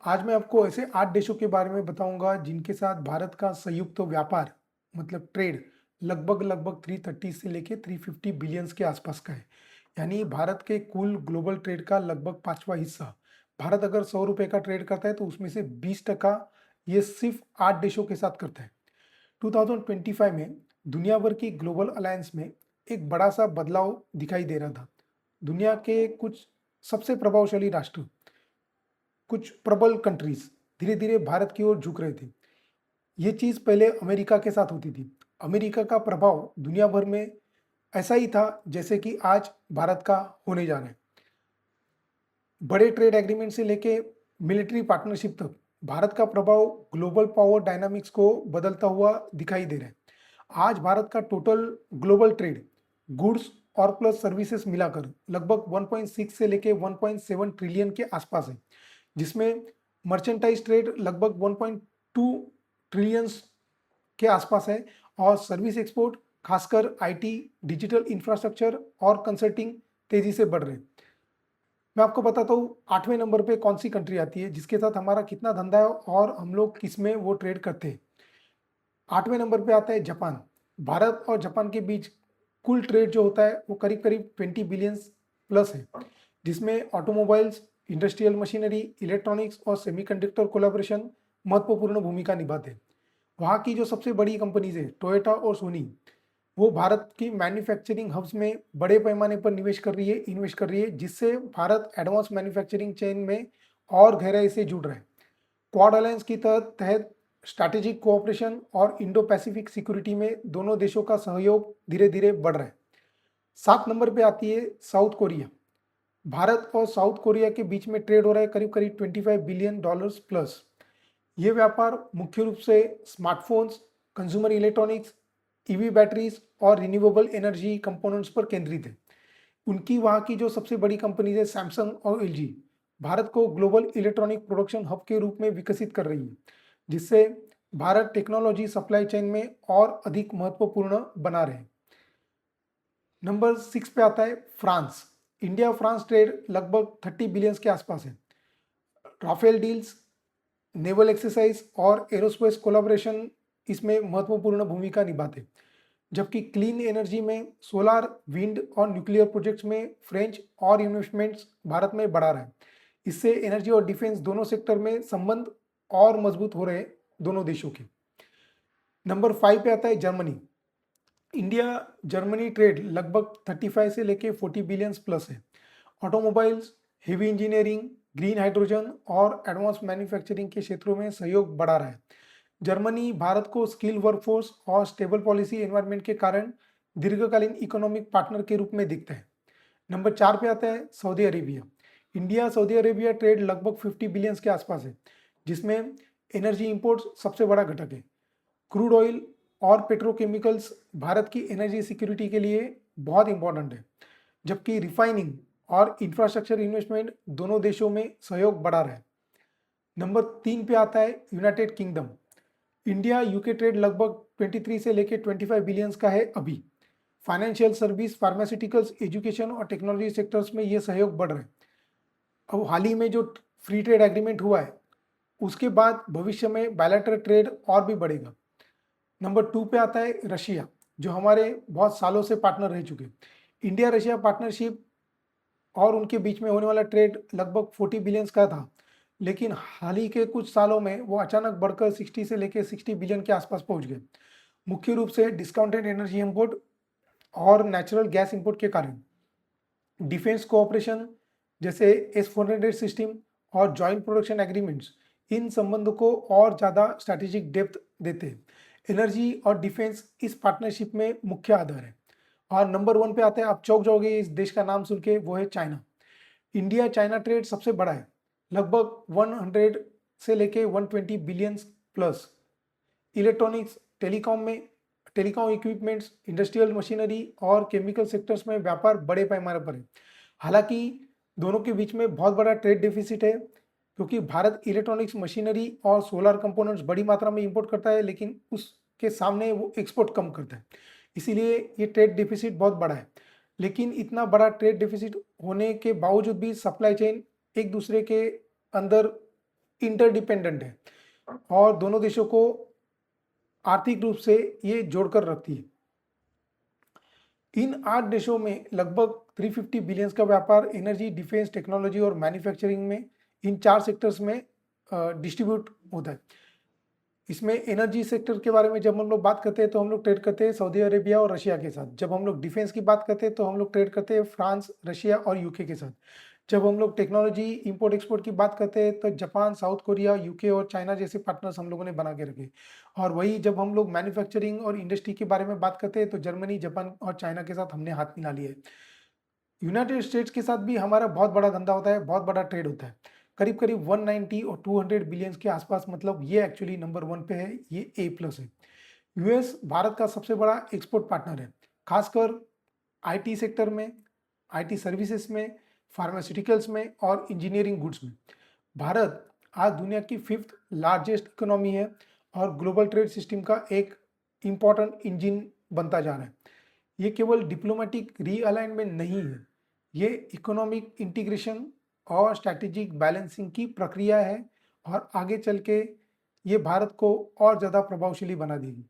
आज मैं आपको ऐसे 8 देशों के बारे में बताऊंगा जिनके साथ भारत का संयुक्त व्यापार मतलब ट्रेड लगभग 330 से लेके 350 बिलियंस के आसपास का है। यानी भारत के कुल ग्लोबल ट्रेड का लगभग पांचवा हिस्सा। भारत अगर 100 रुपए का ट्रेड करता है तो उसमें से 20% ये सिर्फ 8 देशों के साथ करता है। 2025 में दुनिया भर की ग्लोबल अलायंस में एक बड़ा सा बदलाव दिखाई दे रहा था। दुनिया के कुछ सबसे प्रभावशाली राष्ट्र, कुछ प्रबल कंट्रीज धीरे धीरे भारत की ओर झुक रहे थे। ये चीज पहले अमेरिका के साथ होती थी। अमेरिका का प्रभाव दुनिया भर में ऐसा ही था जैसे कि आज भारत का होने जा रहा है। बड़े ट्रेड एग्रीमेंट से लेके मिलिट्री पार्टनरशिप तक भारत का प्रभाव ग्लोबल पावर डायनामिक्स को बदलता हुआ दिखाई दे रहा है। आज भारत का टोटल ग्लोबल ट्रेड गुड्स और प्लस सर्विसेज मिलाकर लगभग 1.6 से लेके 1.7 ट्रिलियन के आसपास है, जिसमें मर्चेंटाइज ट्रेड लगभग 1.2 ट्रिलियंस के आसपास है और सर्विस एक्सपोर्ट खासकर आईटी, डिजिटल इंफ्रास्ट्रक्चर और कंसल्टिंग तेजी से बढ़ रहे हैं। मैं आपको बताता हूँ 8वें नंबर पे कौन सी कंट्री आती है जिसके साथ हमारा कितना धंधा है और हम लोग किस में वो ट्रेड करते हैं। 8वें नंबर पे आता है जापान। भारत और जापान के बीच कुल ट्रेड जो होता है वो करीब करीब 20 बिलियंस प्लस है, जिसमें ऑटोमोबाइल्स, इंडस्ट्रियल मशीनरी, इलेक्ट्रॉनिक्स और सेमीकंडक्टर कोलैबोरेशन महत्वपूर्ण भूमिका निभाते हैं। वहाँ की जो सबसे बड़ी कंपनीज है टोयोटा और सोनी, वो भारत की मैन्युफैक्चरिंग हब्स में बड़े पैमाने पर निवेश कर रही है, इन्वेस्ट कर रही है, जिससे भारत एडवांस मैन्युफैक्चरिंग चेन में और गहराई से जुड़ रहा है। क्वाड अलायंस की तहत स्ट्रैटेजिक कोऑपरेशन और इंडो पैसिफिक सिक्योरिटी में दोनों देशों का सहयोग धीरे धीरे बढ़ रहा है। 7 नंबर पे आती है साउथ कोरिया। भारत और साउथ कोरिया के बीच में ट्रेड हो रहा है करीब करीब 25 बिलियन डॉलर्स प्लस। ये व्यापार मुख्य रूप से smartphones, consumer electronics, EV batteries और रिन्यूएबल एनर्जी कंपोनेंट्स पर केंद्रित है। उनकी वहाँ की जो सबसे बड़ी कंपनीज है सैमसंग और एलजी, भारत को ग्लोबल इलेक्ट्रॉनिक प्रोडक्शन हब के रूप में विकसित कर रही है, जिससे भारत टेक्नोलॉजी सप्लाई चेन में और अधिक महत्वपूर्ण बना रहे। नंबर 6 पे आता है फ्रांस। इंडिया फ्रांस ट्रेड लगभग 30 बिलियंस के आसपास है। राफेल डील्स, नेवल एक्सरसाइज और एरोस्पेस कोलैबोरेशन इसमें महत्वपूर्ण भूमिका निभाते, जबकि क्लीन एनर्जी में सोलार, विंड और न्यूक्लियर प्रोजेक्ट्स में फ्रेंच और इन्वेस्टमेंट्स भारत में बढ़ा रहा है। इससे एनर्जी और डिफेंस दोनों सेक्टर में संबंध और मजबूत हो रहे हैं दोनों देशों के। नंबर 5 पे आता है जर्मनी। इंडिया जर्मनी ट्रेड लगभग 35 से लेके 40 बिलियंस प्लस है। Automobiles, heavy engineering, green hydrogen और एडवांस मैन्युफैक्चरिंग के क्षेत्रों में सहयोग बढ़ा रहा है। जर्मनी भारत को स्किल वर्कफोर्स और स्टेबल पॉलिसी एनवायरनमेंट के कारण दीर्घकालीन इकोनॉमिक पार्टनर के रूप में दिखता है। नंबर 4 पे आता है Saudi Arabia. India Saudi Arabia trade लगभग 50 बिलियंस के आसपास है, जिसमें एनर्जी इंपोर्ट्स सबसे बड़ा घटक है। क्रूड ऑयल और पेट्रोकेमिकल्स भारत की एनर्जी सिक्योरिटी के लिए बहुत इंपॉर्टेंट है, जबकि रिफाइनिंग और इंफ्रास्ट्रक्चर इन्वेस्टमेंट दोनों देशों में सहयोग बढ़ा रहा है। नंबर 3 पे आता है United kingdom. India UK trade लगभग 23 से लेकर 25 बिलियंस का है अभी। फाइनेंशियल सर्विस, फार्मास्यूटिकल्स, एजुकेशन और टेक्नोलॉजी सेक्टर्स में ये सहयोग बढ़ रहा है। अब हाल ही में जो फ्री ट्रेड एग्रीमेंट हुआ है उसके बाद भविष्य में बायलैटरल ट्रेड और भी बढ़ेगा। नंबर 2 पे आता है रशिया, जो हमारे बहुत सालों से पार्टनर रह चुके। इंडिया रशिया पार्टनरशिप और उनके बीच में होने वाला ट्रेड लगभग 40 बिलियंस का था, लेकिन हाल ही के कुछ सालों में वो अचानक बढ़कर 60 से लेकर 60 बिलियन के आसपास पहुंच गए, मुख्य रूप से डिस्काउंटेड एनर्जी इंपोर्ट और नेचुरल गैस इंपोर्ट के कारण। डिफेंस कोऑपरेशन जैसे S-400 सिस्टम और जॉइंट प्रोडक्शन एग्रीमेंट्स इन संबंधों को और ज़्यादा स्ट्रैटेजिक डेप्थ देते हैं। एनर्जी और डिफेंस इस पार्टनरशिप में मुख्य आधार है। और नंबर 1 पे आते हैं, आप चौंक जाओगे इस देश का नाम सुन के, वो है चाइना। इंडिया चाइना ट्रेड सबसे बड़ा है, लगभग 100 से लेके 120 billions plus. Electronics, telecom equipments, industrial machinery और केमिकल सेक्टर्स में व्यापार बड़े पैमाने पर है। हालांकि दोनों के बीच में बहुत बड़ा ट्रेड डेफिसिट है, क्योंकि भारत इलेक्ट्रॉनिक्स मशीनरी और सोलर कंपोनेंट्स बड़ी मात्रा में इंपोर्ट करता है, लेकिन उसके सामने वो एक्सपोर्ट कम करता है। इसीलिए ये ट्रेड डेफिसिट बहुत बड़ा है। लेकिन इतना बड़ा ट्रेड डेफिसिट होने के बावजूद भी सप्लाई चेन एक दूसरे के अंदर इंटरडिपेंडेंट है और दोनों देशों को आर्थिक रूप से ये जोड़कर रखती है। इन 8 देशों में लगभग 350 बिलियंस का व्यापार एनर्जी, डिफेंस, टेक्नोलॉजी और मैन्युफैक्चरिंग में इन 4 सेक्टर्स में डिस्ट्रीब्यूट होता है। इसमें एनर्जी सेक्टर के बारे में जब हम लोग बात करते हैं तो हम लोग ट्रेड करते हैं सऊदी अरेबिया और रशिया के साथ। जब हम लोग डिफेंस की बात करते हैं तो हम लोग ट्रेड करते हैं फ्रांस, रशिया और यूके के साथ। जब हम लोग टेक्नोलॉजी इंपोर्ट एक्सपोर्ट की बात करते हैं तो जापान, साउथ कोरिया, यूके और चाइना जैसे पार्टनर्स हम लोगों ने बना के रखे। और वही जब हम लोग मैन्युफैक्चरिंग और इंडस्ट्री के बारे में बात करते हैं तो जर्मनी, जापान और चाइना के साथ हमने हाथ मिला लिया है। यूनाइटेड स्टेट्स के साथ भी हमारा बहुत बड़ा धंधा होता है, बहुत बड़ा ट्रेड होता है। करीब करीब 190 और 200 बिलियंस के आसपास, मतलब ये एक्चुअली नंबर 1 पे है, ये ए प्लस है। यूएस भारत का सबसे बड़ा एक्सपोर्ट पार्टनर है, खासकर आईटी सेक्टर में, आईटी सर्विसेज में, फार्मास्यूटिकल्स में और इंजीनियरिंग गुड्स में। भारत आज दुनिया की 5th लार्जेस्ट इकोनॉमी है और ग्लोबल ट्रेड सिस्टम का एक इम्पॉर्टेंट इंजन बनता जा रहा है। ये केवल डिप्लोमेटिक रीअलाइनमेंट नहीं है, ये इकोनॉमिक इंटीग्रेशन और स्ट्रैटेजिक बैलेंसिंग की प्रक्रिया है और आगे चल के ये भारत को और ज़्यादा प्रभावशाली बना देगी।